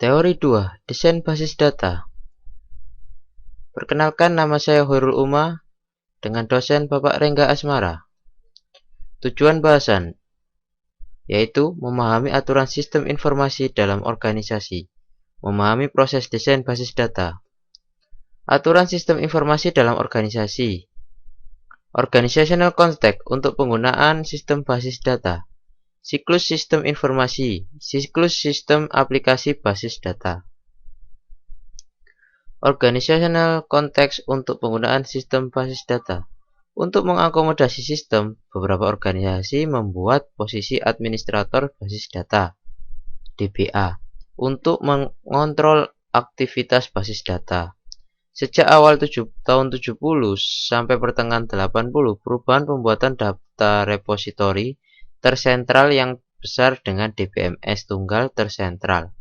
Teori 2. Desain basis data. Perkenalkan, nama saya Hoirul Uma dengan dosen Bapak Rengga Asmara. Tujuan bahasan yaitu memahami aturan sistem informasi dalam organisasi, memahami proses desain basis data. Aturan sistem informasi dalam organisasi. Organizational context untuk penggunaan sistem basis data. Siklus sistem informasi, siklus sistem aplikasi basis data. Organizational context untuk penggunaan sistem basis data. Untuk mengakomodasi sistem, beberapa organisasi membuat posisi administrator basis data (DBA) untuk mengontrol aktivitas basis data. Sejak awal tahun 70 sampai pertengahan 80, perubahan pembuatan data repositori tersentral yang besar dengan DBMS tunggal tersentral.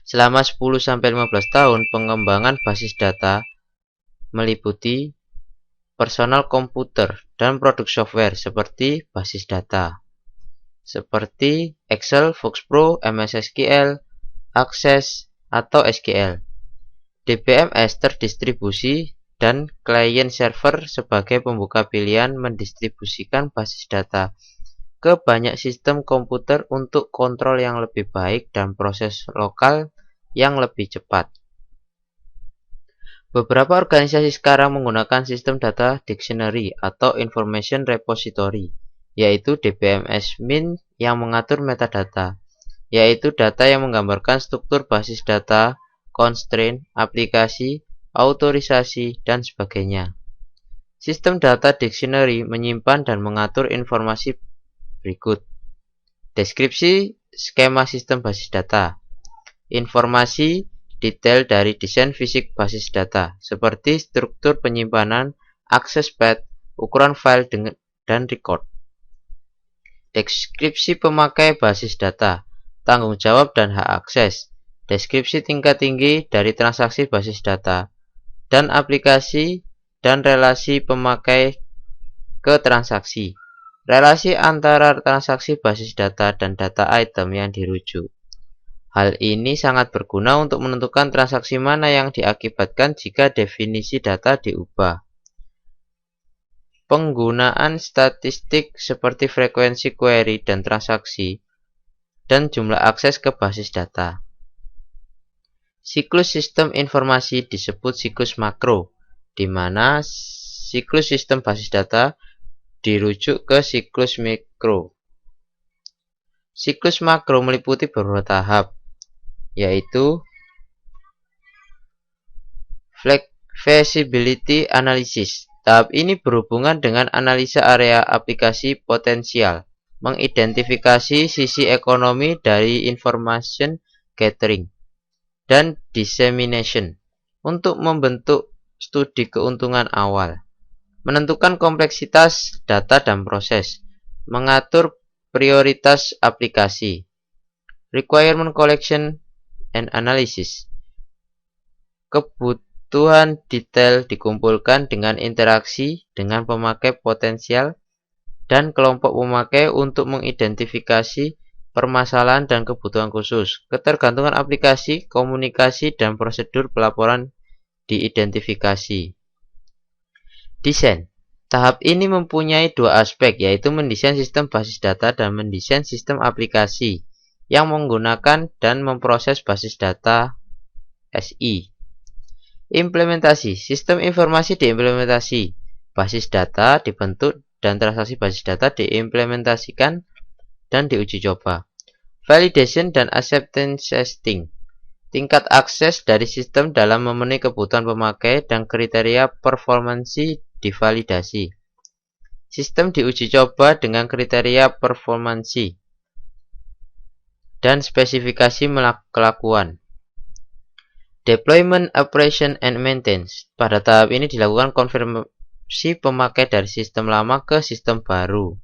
Selama 10-15 tahun, pengembangan basis data meliputi personal komputer dan produk software seperti basis data, seperti Excel, FoxPro, MS SQL, Access, atau SQL. DBMS terdistribusi dan client server sebagai pembuka pilihan mendistribusikan basis data ke banyak sistem komputer untuk kontrol yang lebih baik dan proses lokal yang lebih cepat. Beberapa organisasi sekarang menggunakan sistem data dictionary atau information repository, yaitu DBMS-MIN yang mengatur metadata, yaitu data yang menggambarkan struktur basis data, constraint, aplikasi, autorisasi, dan sebagainya. Sistem data dictionary menyimpan dan mengatur informasi berikut. Deskripsi skema sistem basis data. Informasi detail dari desain fisik basis data, seperti struktur penyimpanan, akses path, ukuran file, dan record. Deskripsi pemakai basis data, tanggung jawab dan hak akses. Deskripsi tingkat tinggi dari transaksi basis data, dan aplikasi dan relasi pemakai ke transaksi. Relasi antara transaksi basis data dan data item yang dirujuk. Hal ini sangat berguna untuk menentukan transaksi mana yang diakibatkan jika definisi data diubah. Penggunaan statistik seperti frekuensi query dan transaksi, dan jumlah akses ke basis data. Siklus sistem informasi disebut siklus makro, di mana siklus sistem basis data dirujuk ke siklus mikro. Siklus makro meliputi beberapa tahap, yaitu feasibility analysis. Tahap ini berhubungan dengan analisa area aplikasi potensial, mengidentifikasi sisi ekonomi dari information gathering dan dissemination untuk membentuk studi keuntungan awal, menentukan kompleksitas data dan proses, mengatur prioritas aplikasi, requirement collection and analysis. Kebutuhan detail dikumpulkan dengan interaksi dengan pemakai potensial dan kelompok pemakai untuk mengidentifikasi permasalahan dan kebutuhan khusus. Ketergantungan aplikasi, komunikasi, dan prosedur pelaporan diidentifikasi. Desain. Tahap ini mempunyai dua aspek, yaitu mendesain sistem basis data dan mendesain sistem aplikasi yang menggunakan dan memproses basis data SI. Implementasi. Sistem informasi diimplementasi. Basis data dibentuk dan transaksi basis data diimplementasikan dan diuji coba. Validation dan acceptance testing. Tingkat akses dari sistem dalam memenuhi kebutuhan pemakai dan kriteria performansi divalidasi. Sistem diuji coba dengan kriteria performansi dan spesifikasi kelakuan. Deployment, operation, and maintenance. Pada tahap ini dilakukan konfirmasi pemakai dari sistem lama ke sistem baru.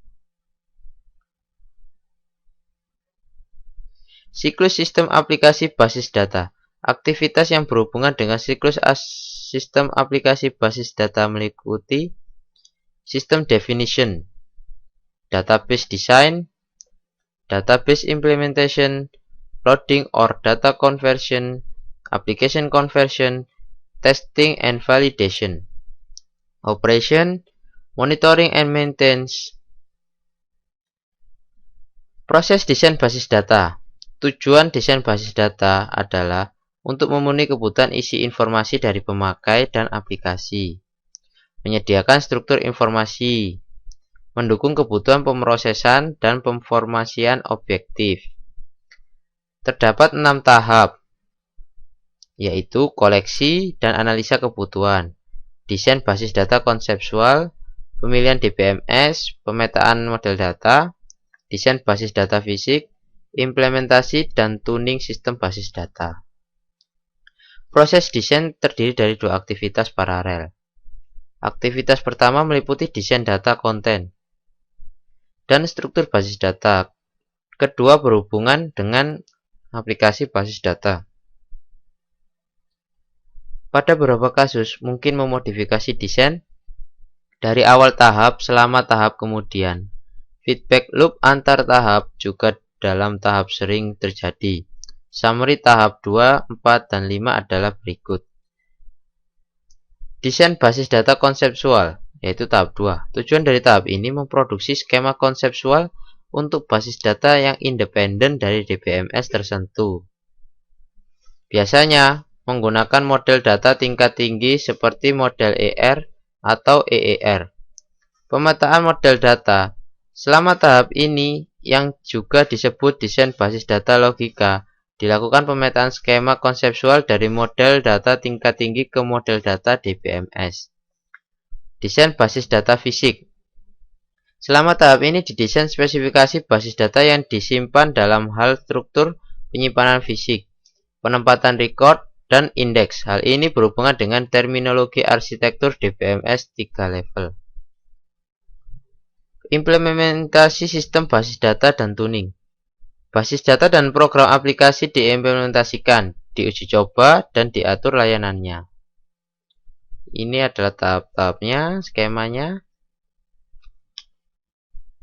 Siklus sistem aplikasi basis data. Aktivitas yang berhubungan dengan siklus sistem aplikasi basis data meliputi sistem definition, database design, database implementation, loading or data conversion, application conversion, testing and validation, operation, monitoring and maintenance. Proses desain basis data. Tujuan desain basis data adalah untuk memenuhi kebutuhan isi informasi dari pemakai dan aplikasi, menyediakan struktur informasi, mendukung kebutuhan pemrosesan dan pemformasian objektif. Terdapat 6 tahap, yaitu koleksi dan analisa kebutuhan, desain basis data konseptual, pemilihan DBMS, pemetaan model data, desain basis data fisik, implementasi dan tuning sistem basis data. Proses desain terdiri dari 2 aktivitas paralel. Aktivitas pertama meliputi desain data konten dan struktur basis data. Kedua berhubungan dengan aplikasi basis data. Pada beberapa kasus, mungkin memodifikasi desain dari awal tahap selama tahap kemudian. Feedback loop antar tahap juga dalam tahap sering terjadi. Summary tahap 2, 4, dan 5 adalah berikut. Desain basis data konseptual, yaitu tahap 2. Tujuan dari tahap ini memproduksi skema konseptual untuk basis data yang independen dari DBMS tertentu. Biasanya menggunakan model data tingkat tinggi seperti model ER atau EER. Pemetaan model data. Selama tahap ini, yang juga disebut desain basis data logika, dilakukan pemetaan skema konseptual dari model data tingkat tinggi ke model data DBMS. Desain basis data fisik. Selama tahap ini didesain spesifikasi basis data yang disimpan dalam hal struktur penyimpanan fisik, penempatan record, dan indeks. Hal ini berhubungan dengan terminologi arsitektur DBMS 3 level. Implementasi sistem basis data dan tuning. Basis data dan program aplikasi diimplementasikan, diuji coba, dan diatur layanannya. Ini adalah tahap-tahapnya, skemanya.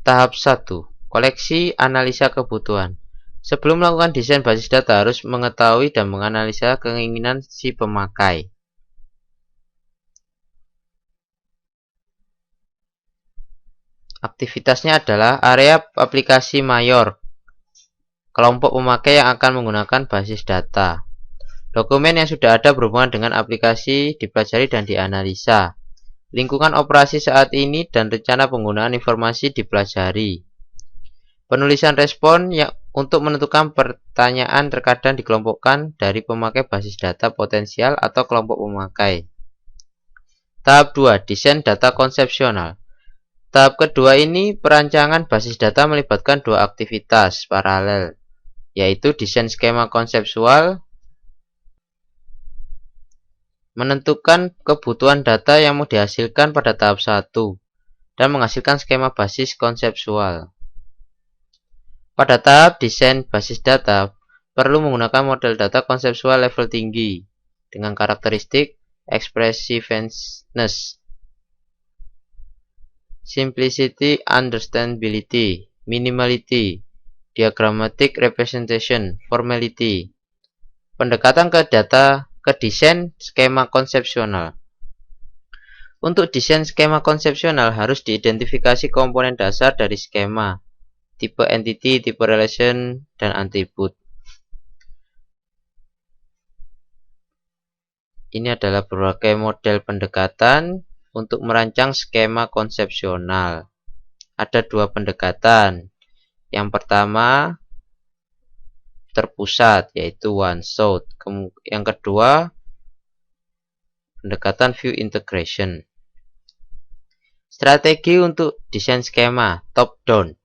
Tahap 1. Koleksi analisa kebutuhan. Sebelum melakukan desain basis data harus mengetahui dan menganalisa keinginan si pemakai. Aktivitasnya adalah area aplikasi mayor, kelompok pemakai yang akan menggunakan basis data. Dokumen yang sudah ada berhubungan dengan aplikasi dipelajari dan dianalisa. Lingkungan operasi saat ini dan rencana penggunaan informasi dipelajari. Penulisan respon yang untuk menentukan pertanyaan terkadang dikelompokkan dari pemakai basis data potensial atau kelompok pemakai. Tahap 2. Desain data konsepsional. Tahap kedua ini perancangan basis data melibatkan 2 aktivitas paralel, yaitu desain skema konseptual, menentukan kebutuhan data yang mau dihasilkan pada tahap 1, dan menghasilkan skema basis konseptual. Pada tahap desain basis data, perlu menggunakan model data konseptual level tinggi, dengan karakteristik expressiveness, simplicity, understandability, minimality, diagrammatic representation, formality. Pendekatan ke data ke desain skema konsepsional. Untuk desain skema konsepsional harus diidentifikasi komponen dasar dari skema, tipe entity, tipe relation, dan atribut. Ini adalah berbagai model pendekatan untuk merancang skema konsepsional. Ada 2 pendekatan. Yang pertama terpusat, yaitu one shot. Yang kedua pendekatan view integration. Strategi untuk desain skema top down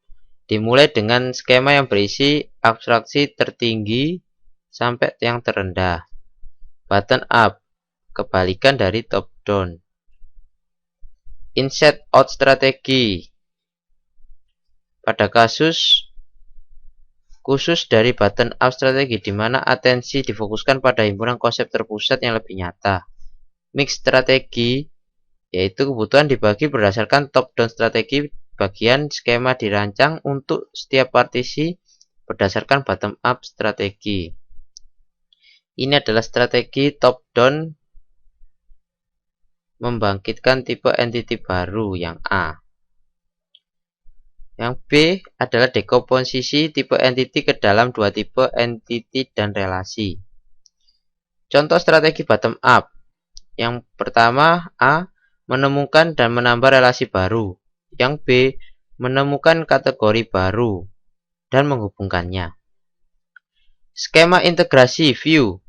dimulai dengan skema yang berisi abstraksi tertinggi sampai yang terendah. Bottom up, kebalikan dari top down. Inside out strategi. Pada kasus khusus dari bottom up strategi di mana atensi difokuskan pada himpunan konsep terpusat yang lebih nyata. Mix strategi, yaitu kebutuhan dibagi berdasarkan top down strategi. Bagian skema dirancang untuk setiap partisi berdasarkan bottom-up strategi. Ini adalah strategi top-down membangkitkan tipe entity baru yang A. Yang B adalah dekomposisi tipe entity ke dalam dua tipe entity dan relasi. Contoh strategi bottom-up. Yang pertama, A, menemukan dan menambah relasi baru. Yang B, menemukan kategori baru dan menghubungkannya. Skema integrasi view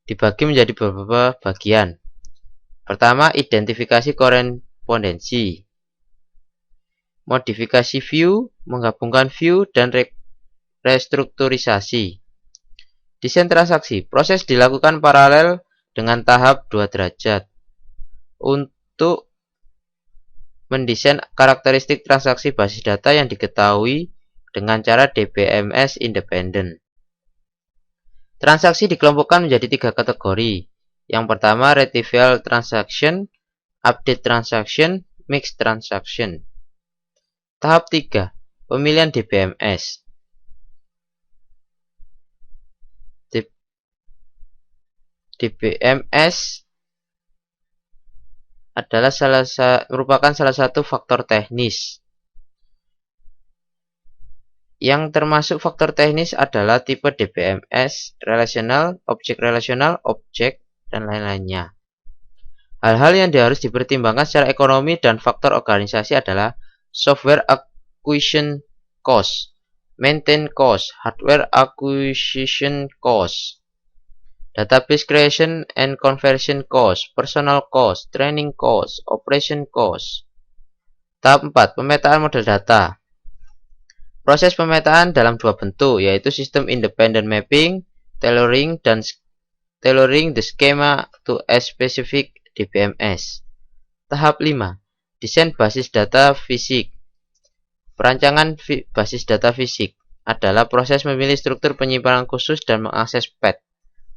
dibagi menjadi beberapa bagian. Pertama, identifikasi korespondensi. Modifikasi view, menggabungkan view dan restrukturisasi. Desain transaksi, proses dilakukan paralel dengan tahap 2 derajat. Untuk mendesain karakteristik transaksi basis data yang diketahui dengan cara DBMS independen. Transaksi dikelompokkan menjadi 3 kategori. Yang pertama, retrieval transaction, update transaction, mix transaction. Tahap 3, pemilihan DBMS. DBMS adalah merupakan salah satu faktor teknis. Yang termasuk faktor teknis adalah tipe DBMS, relational, objek, dan lain-lainnya. Hal-hal yang harus dipertimbangkan secara ekonomi dan faktor organisasi adalah software acquisition cost, maintenance cost, hardware acquisition cost, database creation and conversion cost, personal cost, training cost, operation cost. Tahap 4, pemetaan model data. Proses pemetaan dalam 2 bentuk, yaitu sistem independent mapping, tailoring the schema to a specific DBMS. Tahap 5, desain basis data fisik. Perancangan basis data fisik adalah proses memilih struktur penyimpanan khusus dan mengakses path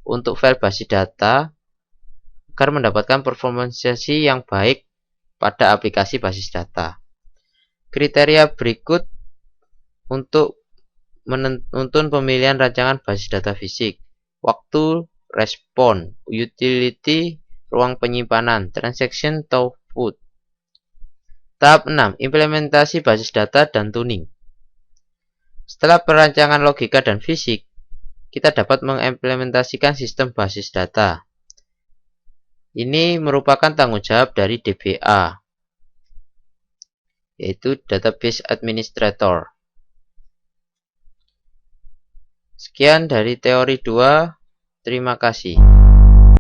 untuk file basis data agar mendapatkan performance yang baik pada aplikasi basis data. Kriteria berikut untuk menuntun pemilihan rancangan basis data fisik: waktu, respon, utility, ruang penyimpanan, transaction throughput. Tahap 6, implementasi basis data dan tuning. Setelah perancangan logika dan fisik, kita dapat mengimplementasikan sistem basis data. Ini merupakan tanggung jawab dari DBA, yaitu Database Administrator. Sekian dari teori 2. Terima kasih.